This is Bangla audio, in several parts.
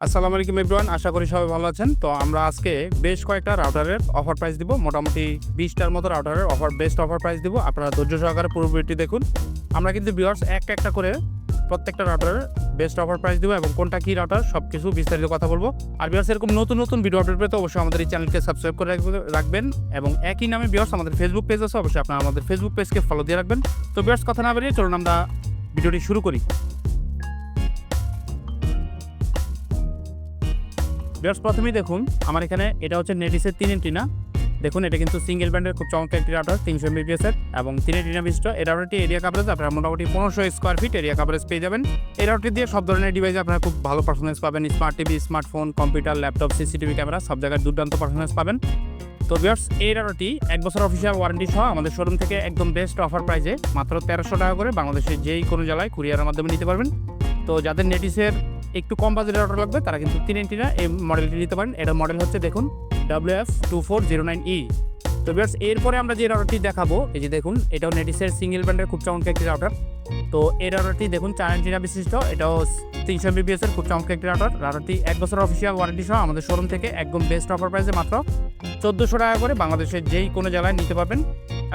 আসসালামু আলাইকুম এভরিওয়ান, আশা করি সবাই ভালো আছেন। তো আমরা আজকে বেশ কয়েকটা রাউটারের অফার প্রাইস দিব, মোটামুটি 20টার মতো রাউটারের বেস্ট অফার প্রাইস দিব। আপনারা ধৈর্য সহকারে পুরো ভিডিওটি দেখুন। আমরা কিন্তু ভিউয়ার্স একটা করে প্রত্যেকটা রাউটারের বেস্ট অফার প্রাইস দিব এবং কোনটা কী রাউটার সব কিছু বিস্তারিত কথা বলবো। আর ভিউয়ার্স এরকম নতুন ভিডিও আপডেট পেতে অবশ্যই আমাদের এই চ্যানেলকে সাবস্ক্রাইব করে রাখবেন এবং একই নামে ভিউয়ার্স আমাদের ফেসবুক পেজ আছে, অবশ্যই আপনারা আমাদের ফেসবুক পেজকে ফলো দিয়ে রাখবেন। তো ভিউয়ার্স কথা না বেরিয়ে চলুন আমরা ভিডিওটি শুরু করি। ভিউয়ার্স প্রথমেই দেখুন আমার এখানে এটা হচ্ছে নেটিসের 3 এন্টিনা। দেখুন এটা কিন্তু সিঙ্গেল ব্যান্ডের খুব চমৎকার একটি রাউটার, 300 Mbps এর এবং 3 এন্টিনা বিশিষ্ট। এই রাউটারটি এরিয়া কাভারেজ আপনারা মোটামুটি 1500 স্কোয়ার ফিট এরিয়া কাভারেজ পেয়ে যাবেন। এই রাউটারটি দিয়ে সব ধরনের ডিভাইসে আপনারা খুব ভালো পারফরমেন্স পাবেন। Smart TV, smartphone, computer, laptop, CCTV camera সব জায়গায় দুর্দান্ত পারফরমেন্স পাবেন। তো ভিউয়ার্স এই রাউটারটি 1 বছর অফিসিয়াল ওয়ারেন্টি সহ আমাদের শোরুম থেকে একদম বেস্ট অফার প্রাইসে মাত্র 1300 টাকা করে বাংলাদেশের যেই কোনো জেলায় কুরিয়ারের মাধ্যমে নিতে পারবেন। তো যাদের নেটিসের একটু কম বাজেটের রাউটার লাগবে তারা কিন্তু 3 এন্টিনা এই মডেলটি নিতে পারেন। এটার মডেল হচ্ছে দেখুন WF2409E। তো ভিউয়ার্স এরপরে আমরা যে রাউটারটি দেখাবো, এই যে দেখুন এটাও নেটিসের সিঙ্গেল ব্যান্ডের খুব চমৎকার একটি রাউটার। তো এই রাউটারটি দেখুন 4 এন্টিনা বিশিষ্ট, এটাও 300 Mbps এর খুব চমৎকার একটি রাউটার। রাউটারটি 1 বছর অফিসিয়াল ওয়ারেন্টি সহ আমাদের শোরুম থেকে একদম বেস্ট অফার প্রাইসে মাত্র 1400 টাকা করে বাংলাদেশের যেই কোনো জেলায় নিতে পারবেন।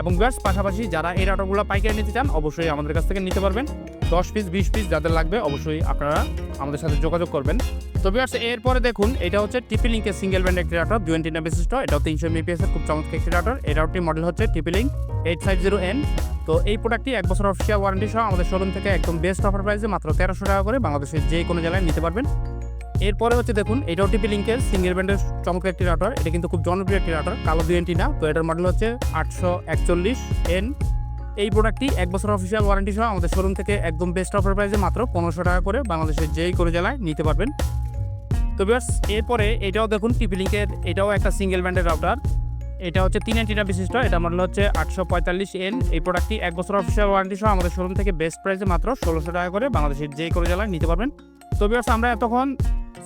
এবং ভিউয়ার্স পাশাপাশি যারা এই রাউটারগুলো পাইকারি নিতে চান অবশ্যই আমাদের কাছ থেকে নিতে পারবেন। 10 পিস 20 পিস যাদের লাগবে অবশ্যই আপনারা আমাদের সাথে যোগাযোগ করবেন। তো ভিউয়ার্স এরপরে দেখুন এটা হচ্ছে টিপিলিংকের সিঙ্গেল ব্যান্ড একটি রাউটার, 2 এন্টিনা বিশিষ্ট, এটাও 300 Mbps এর খুব চমৎকার একটি রাউটার। এই রাউটারটির মডেল হচ্ছে টিপিলিংক 850N। তো এই প্রোডাক্টটি 1 বছর অফিসিয়াল ওয়ারেন্টি সহ আমাদের শোরুম থেকে একদম বেস্ট অফার প্রাইসে মাত্র 1300 টাকা করে বাংলাদেশের যে কোনো জেলায় নিতে পারবেন। এরপরে হচ্ছে দেখুন এটাও টিপিলিংকের সিঙ্গেল ব্যান্ডের চমৎকার একটি রাউটার, এটা কিন্তু খুব জনপ্রিয় একটি রাউটার, কালো 2 এন্টিনা। তো এটার মডেল হচ্ছে 841N। এই প্রোডাক্টটি 1 বছর অফিসিয়াল ওয়ারেন্টি সহ আমাদের শোরুম থেকে একদম বেস্ট অফার প্রাইসে মাত্র 1500 টাকা করে বাংলাদেশের যেই কোনো জেলায় নিতে পারবেন। তো ভিউয়ার্স এরপরে এটাও দেখুন টিপিলিংকের, এটাও একটা সিঙ্গেল ব্যান্ডের রাউটার, এটা হচ্ছে 3 এন্টিনা বিশিষ্ট, এটা মডেল হচ্ছে 845N। এই প্রোডাক্টটি 1 বছর অফিসিয়াল ওয়ারেন্টি সহ আমাদের শোরুম থেকে বেস্ট প্রাইসে মাত্র 1600 টাকা করে বাংলাদেশের যেই কোনো জেলায় নিতে পারবেন। তো ভিউয়ার্স আমরা এতক্ষণ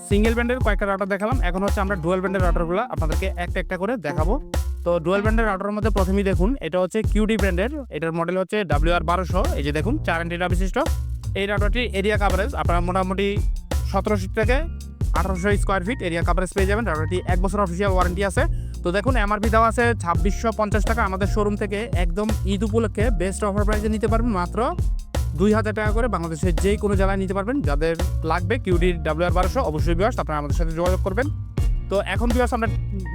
সিঙ্গেল ব্যান্ডের কয়েকটা রাউটার দেখালাম, এখন হচ্ছে আমরা ডুয়াল ব্যান্ডের রাউটারগুলো আপনাদেরকে একটা করে দেখাবো। তো ডুয়াল ব্যান্ডের রাউটারের মধ্যে প্রথমেই দেখুন এটা হচ্ছে কিউডি ব্র্যান্ডের, এটার মডেল হচ্ছে WR1200। এই যে দেখুন 4 এন্টিনা বিশিষ্ট। এই রাউটারটির এরিয়া কাভারেজ আপনারা মোটামুটি 1700 থেকে 1800 স্কোয়ার ফিট এরিয়া কাভারেজ পেয়ে যাবেন। রাউটারটি 1 বছর অফিসিয়াল ওয়ারেন্টি আছে। তো দেখুন এমআরপি দেওয়া আছে 2650 টাকা। আমাদের শোরুম থেকে একদম ঈদ উপলক্ষে বেস্ট অফার প্রাইসে নিতে পারবেন মাত্র 2000 টাকা করে বাংলাদেশের যেই কোনো জেলায় নিতে পারবেন। যাদের লাগবে কিউডির WR1200 অবশ্যই ভিউয়ার্স আপনারা আমাদের সাথে যোগাযোগ করবেন। তো এখন ভিউয়ার্স আমরা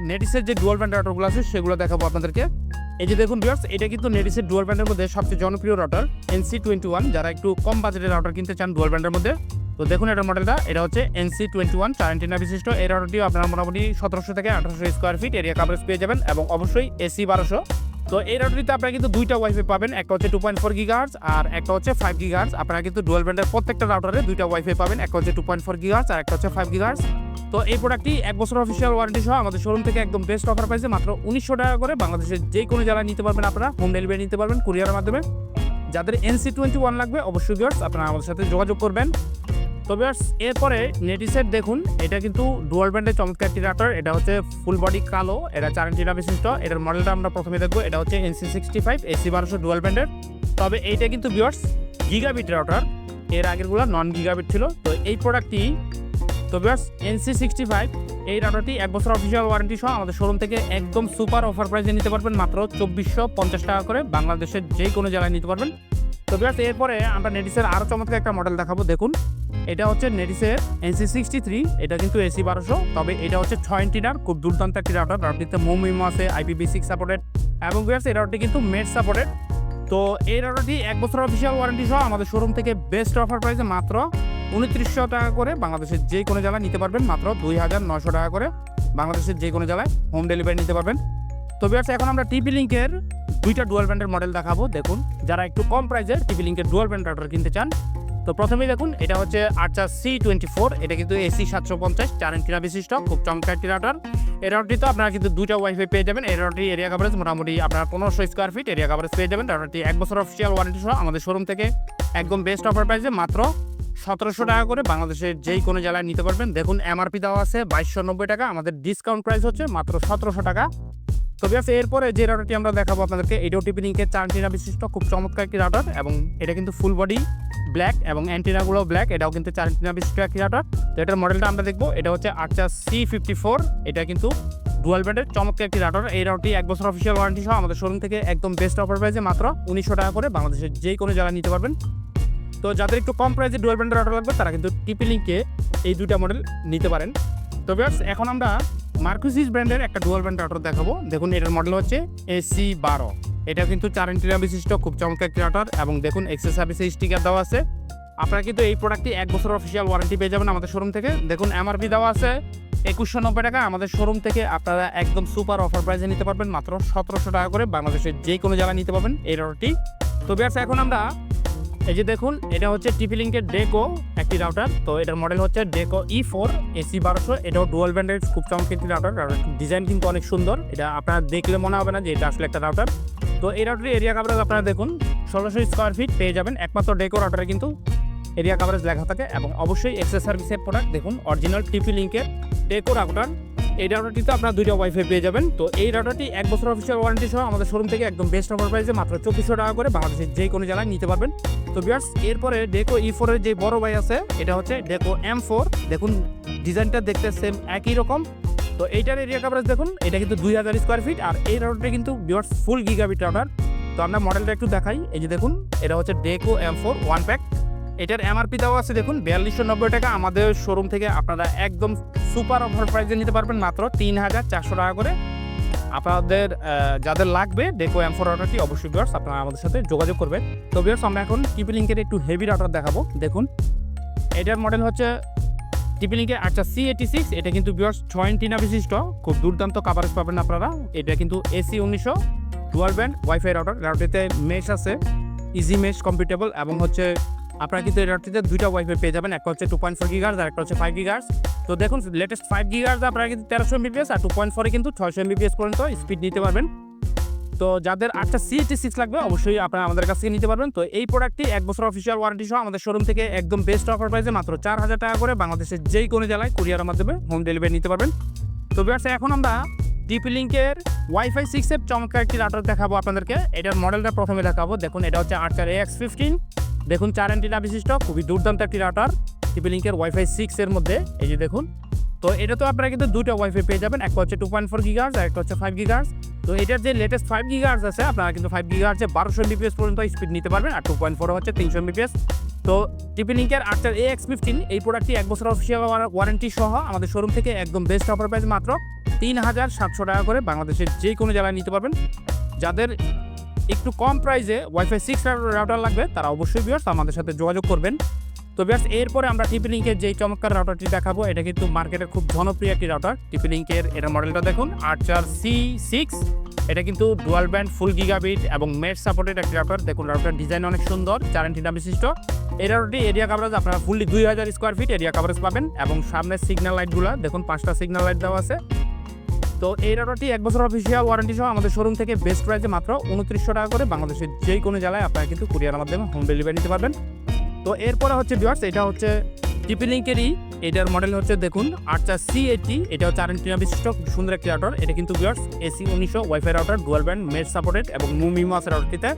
নেটিসের যে ডুয়াল ব্যান্ড রাউটারগুলো আছে সেগুলো দেখাবো আপনাদেরকে। এই যে দেখুন ভিউয়ার্স এটা কিন্তু নেটিসের ডুয়াল ব্যান্ডের মধ্যে সবচেয়ে জনপ্রিয় রাউটার NC21, যারা একটু কম বাজেটের রাউটার কিনতে চান ডুয়াল ব্যান্ডের মধ্যে। তো দেখুন এটার মডেলটা, এটা হচ্ছে NC21 4 এন্টিনা বিশিষ্ট। এই রাউটারটিও আপনারা মোটামুটি 1700 থেকে 1800 স্কোয়ার ফিট এরিয়া কাভারেজ পেয়ে যাবেন এবং অবশ্যই AC 1200। তো এই রাউটারটিতে আপনারা কিন্তু দুইটা ওয়াইফাই পাবেন, একটা হচ্ছে 2.4 GHz আর একটা হচ্ছে 5 GHz। আপনারা কিন্তু ডুয়াল ব্যান্ডের প্রত্যেকটা রাউটারে দুইটা ওয়াইফাই পাবেন, একটা হচ্ছে 2.4 GHz আর একটা হচ্ছে 5 GHz। তো এই প্রোডাক্টটি 1 বছর অফিসিয়াল ওয়ারেন্টি সহ আমাদের শোরুম থেকে একদম বেস্ট অফার প্রাইসে মাত্র 1900 টাকা করে বাংলাদেশের যে কোনো জেলায় নিতে পারবেন। আপনারা হোম ডেলিভারি নিতে পারবেন কুরিয়ারের মাধ্যমে। যাদের NC21 লাগবে অবশ্যই ভিউয়ার্স আপনারা আমাদের সাথে যোগাযোগ করবেন। তো ভিউয়ার্স এরপরে নেটিসের দেখুন এটা কিন্তু ডুয়াল ব্যান্ডের চমৎকার একটি রাউটার, এটা হচ্ছে ফুল বডি কালো, এটা 4 এন্টিনা বিশিষ্ট। এটার মডেলটা আমরা প্রথমে দেখবো, এটা হচ্ছে NC65 AC 1200 ডুয়াল ব্যান্ডের। তবে এইটা কিন্তু ভিউয়ার্স গিগাবিট রাউটার, এর আগেরগুলো নন গিগাবিট ছিল। তো এই প্রোডাক্টটি তো ভিউয়ার্স NC65 এই রাউটারটি 1 বছর অফিসিয়াল ওয়ারেন্টি সহ আমাদের শোরুম থেকে একদম সুপার অফার প্রাইসে নিতে পারবেন মাত্র 2450 টাকা করে বাংলাদেশের যেই কোনো জেলায় নিতে পারবেন। তো ভিউয়ার্স এরপরে আমরা নেটিসের আরও চমৎকার একটা মডেল দেখাবো। দেখুন এটা হচ্ছে নেটিসের NC63, এটা কিন্তু AC 1200, তবে এটা হচ্ছে 6 এন্টিনার খুব দুর্দান্ত একটি রাউটার। রাউটারটিতে মোমিমো আছে, IPv6 সাপোর্টেড এবং ভিউয়ার্স এই রাউটারটি কিন্তু মেড সাপোর্টেড। তো এই রাউটারটি 1 বছর অফিসিয়াল ওয়ারেন্টি সহ আমাদের শোরুম থেকে বেস্ট অফার প্রাইসে মাত্র 2900 টাকা করে বাংলাদেশের যে কোনো জেলায় নিতে পারবেন, মাত্র 2900 টাকা করে বাংলাদেশের যে কোনো জেলায় হোম ডেলিভারি নিতে পারবেন। তো ভিউয়ার্স এখন আমরা টিপিলিংকের দুইটা ডুয়াল ব্যান্ডের মডেল দেখাবো। দেখুন যারা একটু কম প্রাইসের টিপিলিংকের ডুয়াল ব্যান্ড রাউটার কিনতে চান, তো প্রথমেই দেখুন এটা হচ্ছে আর্চার C24, এটা কিন্তু AC 750 4 এন্টিনা বিশিষ্ট খুব চমৎকার একটি রাউটার। এই রাউটারটিতে আপনারা কিন্তু দুইটা ওয়াইফাই পেয়ে যাবেন। এই রাউটারটি এরিয়া কাভারেজ মোটামুটি আপনারা 1500 স্কোয়ার ফিট এরিয়া কাভারেজ পেয়ে যাবেন। রাউটারটি 1 বছর অফিসিয়াল ওয়ারেন্টি সহ আমাদের শোরুম থেকে একদম বেস্ট অফার প্রাইসে মাত্র 1700 টাকা করে বাংলাদেশের যেই কোনো জেলায় নিতে পারবেন। দেখুন এমআরপি দেওয়া আছে 2290 টাকা, আমাদের ডিসকাউন্ট প্রাইস হচ্ছে মাত্র 1700 টাকা। তো ভিউয়ার্স এরপরে যে রাউটারটি আমরা দেখাবো আপনাদেরকে, এটাও টিপিলিংকের 4 এন্টিনা বিশিষ্ট খুব চমৎকার একটি রাউটার এবং এটা কিন্তু ফুল বডি ব্ল্যাক এবং অ্যান্টিনাগুলো ব্ল্যাক, এটাও কিন্তু 4 অ্যান্টিনা বিশিষ্ট একটি রাউটার। তো এটার মডেলটা আমরা দেখবো, এটা হচ্ছে আর্চার C54, এটা কিন্তু ডুয়াল ব্যান্ডের চমৎকার একটি রাউটার। এই রাউটারটি 1 বছর অফিসিয়াল ওয়ারেন্টি সহ আমাদের শোরুম থেকে একদম বেস্ট অফার প্রাইসে মাত্র 1900 টাকা করে বাংলাদেশের যে কোনো জায়গায় নিতে পারবেন। তো যাদের একটু কম প্রাইসে ডুয়াল ব্যান্ডের রাউটার লাগবে তারা কিন্তু টিপি-লিঙ্কে এই দুইটা মডেল নিতে পারেন। তো ভিউয়ার্স, এখন আমরা মার্কুসিস ব্র্যান্ডের একটা ডুয়াল ব্যান্ড রাউটার দেখাবো। দেখুন এটার মডেল হচ্ছে AC12, এটা কিন্তু 4 অ্যান্টিনা বিশিষ্ট খুব চমৎকার একটি রাউটার এবং দেখুন এক্সেস সার্ভিসে স্টিকার দেওয়া আছে। আপনারা কিন্তু এই প্রোডাক্টটি 1 বছর অফিসিয়াল ওয়ারেন্টি পেয়ে যাবেন আমাদের শোরুম থেকে। দেখুন এমআরপি দেওয়া আছে 2190 টাকা, আমাদের শোরুম থেকে আপনারা একদম সুপার অফার প্রাইসে নিতে পারবেন মাত্র 1700 টাকা করে বাংলাদেশের যে কোনো জায়গায় নিতে পারবেন এই রাউটারটি। তো ভিউয়ার্স, এখন আমরা এই যে দেখুন এটা হচ্ছে টিপি-লিঙ্কের ডেকো একটি রাউটার। তো এটার মডেল হচ্ছে ডেকো E4 AC1200, এটাও ডুয়াল ব্যান্ডের খুব চমৎকার একটি রাউটার। ডিজাইন কিন্তু অনেক সুন্দর, এটা আপনারা দেখলে মনে হবে না যে এটা আসলে একটা রাউটার। তো এই রাউটারের এরিয়া কাভারেজ আপনারা দেখুন 1600 স্কোয়ার ফিট পেয়ে যাবেন। একমাত্র ডেকো রাউটারে কিন্তু এরিয়া কাভারেজ লেখা থাকে এবং অবশ্যই এক্সেস সার্ভিসের প্রোডাক্ট। দেখুন অরিজিনাল টিপি-লিঙ্কের ডেকো রাউটার। এই রাউটারটিতে আপনারা 2টা ওয়াইফাই পেয়ে যাবেন। তো এই রাউটারটি 1 বছর অফিসিয়াল ওয়ারেন্টি সহ আমাদের শোরুম থেকে একদম বেস্ট অফার প্রাইসে মাত্র 2400 টাকা করে বাংলাদেশের যে কোনো জায়গায় নিতে পারবেন। তো ভিউয়ার্স, এরপরে ডেকো E4 এর যে বড় ভাই আছে এটা হচ্ছে ডেকো M4। দেখুন ডিজাইনটা দেখতে সেম একই রকম। তো এইটার এরিয়া কাভারেজ দেখুন, এটা কিন্তু 2000 স্কোয়ার ফিট আর এই রাউটারটা কিন্তু ভিউয়ার্স ফুল গিগাবিট রাউটার। তো আমরা মডেলটা একটু দেখাই, এই যে দেখুন এটা হচ্ছে ডেকো M4 1 প্যাক। এটার এমআরপি দেওয়া আছে দেখুন 4290 টাকা, আমাদের শোরুম থেকে আপনারা একদম সুপার অফার প্রাইসে নিতে পারবেন মাত্র 3400 টাকা করে। আপনাদের যাদের লাগবে ডেকো M4 রাউটারটি অবশ্যই ভিউয়ার্স আপনারা আমাদের সাথে যোগাযোগ করবেন। তো ভিউয়ার্স, আমরা এখন টিপি-লিঙ্কের একটু হেভি রাউটার দেখাবো। দেখুন এটার মডেল হচ্ছে টিপি-লিঙ্কের আর্চার C86, এটা কিন্তু ভিউয়ার্স 6 অ্যান্টিনা বিশিষ্ট খুব দুর্দান্ত কাভারেজ পাবেন আপনারা। এটা কিন্তু AC1900 dual band WiFi router. রাউটারটিতে মেশ আছে, ইজি মেশ কম্পিটেবল এবং হচ্ছে আপনারা কিন্তু এই রাউটারটিতে 2টা ওয়াইফাই পেয়ে যাবেন, একটা হচ্ছে 2.4 গিগাহার্জ আর একটা হচ্ছে 5 গিগাহার্জ। তো দেখুন লেটেস্ট 5 গিগাহার্জ আপনারা কিন্তু 1300 Mbps আর 2.4 কিন্তু 600 Mbps পর্যন্ত স্পিড নিতে পারবেন। তো যাদের আর্চার C86 লাগবে অবশ্যই আপনারা আমাদের কাছ থেকে নিতে পারবেন। তো এই প্রোডাক্টটি 1 বছর অফিসিয়াল ওয়ারেন্টি সহ আমাদের শোরুম থেকে একদম বেস্ট অফার প্রাইসে মাত্র 4000 টাকা করে বাংলাদেশের যেই কোনো জেলায় কুরিয়ারের মাধ্যমে হোম ডেলিভারি নিতে পারবেন। তো ভিউয়ার্স, এখন আমরা টিপি-লিঙ্কের ওয়াইফাই 6 এর চমৎকার একটি রাউটার দেখাবো আপনাদেরকে। এটার মডেলটা প্রথমে দেখাবো। দেখুন এটা হচ্ছে আর্চার AX15, দেখুন 4 অ্যান্টিনা বিশিষ্ট খুবই দুর্দান্ত একটি রাউটার টিপি-লিঙ্কের ওয়াইফাই 6 এর মধ্যে। এই যে দেখুন, তো এটা তো আপনারা কিন্তু 2টা ওয়াইফাই পেয়ে যাবেন, একটা হচ্ছে 2.4 গিগাহার্জ আর একটা হচ্ছে 5 গিগাহার্জ। তো এটার যে লেটেস্ট 5 গিগাহার্জ আছে আপনারা কিন্তু 5 গিগাহার্জে 1200 Mbps পর্যন্ত স্পিড নিতে পারবেন আর 2.4 হচ্ছে 300 Mbps। তো টিপি-লিঙ্কের আর্চার AX15 এই প্রোডাক্টটি 1 বছর অফিসিয়াল ওয়ারেন্টি সহ আমাদের শোরুম থেকে একদম বেস্ট অফার প্রাইস মাত্র 3700 টাকা করে বাংলাদেশের যে কোনো জায়গায় নিতে পারবেন। যাদের একটু কম প্রাইসে ওয়াইফাই 6 রাউটার লাগবে তারা অবশ্যই ভিউয়ার্স আমাদের সাথে যোগাযোগ করবেন। তো ভিউয়ার্স, এরপরে আমরা টিপি-লিঙ্কের যেই চমৎকার রাউটারটি দেখাবো, এটা কিন্তু মার্কেটের খুব জনপ্রিয় একটি রাউটার। টিপি-লিঙ্কের এর মডেলটা দেখুন আর্চার C6, এটা কিন্তু ডুয়াল ব্যান্ড ফুল গিগাবিট এবং মেশ সাপোর্টেড একটি রাউটার। দেখুন রাউটার ডিজাইন অনেক সুন্দর, 4 অ্যান্টিনা বিশিষ্ট। এই রাউটারটি এরিয়া কাভারেজ আপনারা fully 2000 square feet area coverage পাবেন এবং সামনের সিগন্যাল লাইটগুলো দেখুন 5টা সিগন্যাল লাইট দেওয়া আছে। তো এই রাউটারটি 1 বছর অফিসিয়াল ওয়ারেন্টি সহ আমাদের শোরুম থেকে বেস্ট প্রাইসে মাত্র 2900 টাকা করে বাংলাদেশের যেই কোনো জেলায় আপনারা কিন্তু কুরিয়ারের মাধ্যমে হোম ডেলিভারি নিতে পারবেন। তো এরপরে হচ্ছে ভিউয়ার্স, এটা হচ্ছে টিপি-লিঙ্কেরই, এটার মডেল হচ্ছে দেখুন আর্চার C80, এটাও 4 অ্যান্টিনা বিশিষ্ট খুব সুন্দর একটি রাউটার। এটা কিন্তু viewers AC1900 wifi router dual band mesh supported এবং মুমিমো আছে রাউটারটিতে।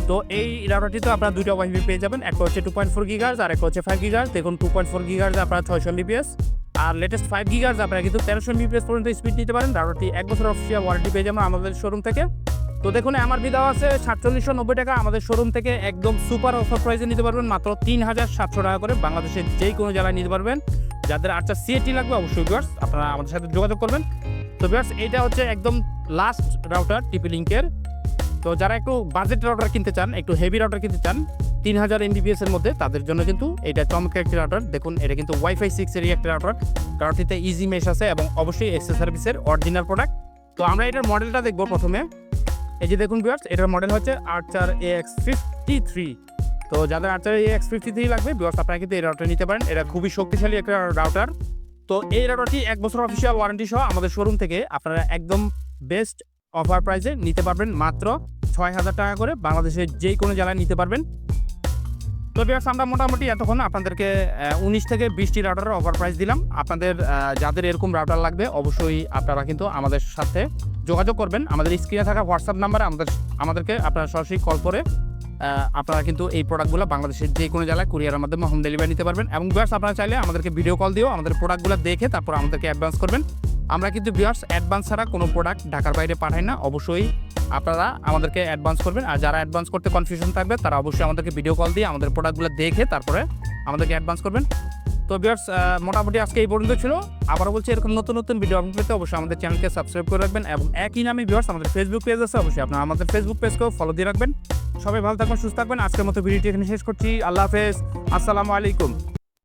তো এই রাউটারটিতে আপনারা 2টা ওয়াইফাই পেয়ে যাবেন, একটা হচ্ছে 2.4 গিগাহার্জ আর একটা হচ্ছে 5 গিগাহার্জ। দেখুন 2.4 গিগাহার্জ আপনারা 600 Mbps আর লেটেস্ট 5 গিগাহার্জ আপনারা কিন্তু 1300 Mbps পর্যন্ত স্পিড নিতে পারেন। রাউটারটি 1 বছর অফিসিয়াল ওয়ারেন্টি পেয়ে যাবেন আমাদের শোরুম থেকে। তো দেখুন এমআরপি দেওয়া আছে 4790 টাকা, আমাদের শোরুম থেকে একদম সুপার অফার প্রাইসে নিতে পারবেন মাত্র 3700 টাকা করে বাংলাদেশের যেই কোনো জেলায় নিতে পারবেন। যাদের আর্চার C80 লাগবে অবশ্যই ভিউয়ার্স আপনারা আমাদের সাথে যোগাযোগ করবেন। তো ভিউয়ার্স, এটা হচ্ছে একদম লাস্ট রাউটার টিপি-লিঙ্কের। তো যারা একটু বাজেট রাউটার কিনতে চান, একটু হেভি রাউটার কিনতে চান 3000 Mbps এর মধ্যে, তাদের জন্য কিন্তু এটা চমৎকার একটি রাউটার। দেখুন এটা কিন্তু ওয়াইফাই 6 এর একটা রাউটার, রাউটারটিতে ইজি মেশ আছে এবং অবশ্যই এক্সেস সার্ভিসের অরিজিনাল প্রোডাক্ট। তো আমরা এটার মডেলটা দেখবো প্রথমে। এই যে দেখুন ভিউয়ার্স, এটার মডেল হচ্ছে আর্চার AX53। তো যাদের আর্চার AX53 লাগবে ভিউয়ার্স আপনারা কিন্তু এই রাউটার নিতে পারেন, এটা খুবই শক্তিশালী একটা রাউটার। তো এই রাউটারটি 1 বছর অফিসিয়াল ওয়ারেন্টি সহ আমাদের শোরুম থেকে আপনারা একদম বেস্ট অফার প্রাইসে নিতে পারবেন মাত্র 6000 টাকা করে বাংলাদেশের যেই কোনো জেলায় নিতে পারবেন। তো ভিউয়ার্স, আমরা মোটামুটি এতক্ষণ আপনাদেরকে 19 থেকে 20টি রাউটারের অফার প্রাইস দিলাম। আপনাদের যাদের এরকম রাউটার লাগবে অবশ্যই আপনারা কিন্তু আমাদের সাথে যোগাযোগ করবেন। আমাদের স্ক্রিনে থাকা হোয়াটসঅ্যাপ নাম্বারে আমাদেরকে আপনারা সরাসরি কল করে আপনারা কিন্তু এই প্রোডাক্টগুলো বাংলাদেশের যে কোনো জেলায় কুরিয়ারের মাধ্যমে হোম ডেলিভারি নিতে পারবেন। এবং ভিউয়ার্স আপনারা চাইলে আমাদেরকে ভিডিও কল দিয়েও আমাদের প্রোডাক্টগুলো দেখে তারপর আমাদেরকে অ্যাডভান্স করবেন। আমরা কিন্তু ভিউয়ার্স অ্যাডভান্স ছাড়া কোনো প্রোডাক্ট ঢাকার বাইরে পাঠাই না, অবশ্যই আপনারা আমাদেরকে অ্যাডভান্স করবেন। আর যারা অ্যাডভান্স করতে কনফিউশন থাকবে তারা অবশ্যই আমাদেরকে ভিডিও কল দিয়ে আমাদের প্রোডাক্টগুলো দেখে তারপরে আমাদেরকে অ্যাডভান্স করবেন। তো ভিউয়ার্স মোটামুটি আজকে এই পর্যন্ত ছিল। আবারও বলছি, এরকম নতুন নতুন ভিডিও আপলোড পেতে অবশ্যই আমাদের চ্যানেলকে সাবস্ক্রাইব করে রাখবেন। এবং একই নামে ভিউয়ার্স আমাদের ফেসবুক পেজ আছে, অবশ্যই আপনারা আমাদের ফেসবুক পেজকেও ফলো দিয়ে রাখবেন। সবাই ভালো থাকবেন, সুস্থ থাকবেন। আজকের মতো ভিডিওটি এখানে শেষ করছি। আল্লাহ হাফেজ, আসসালামু আলাইকুম।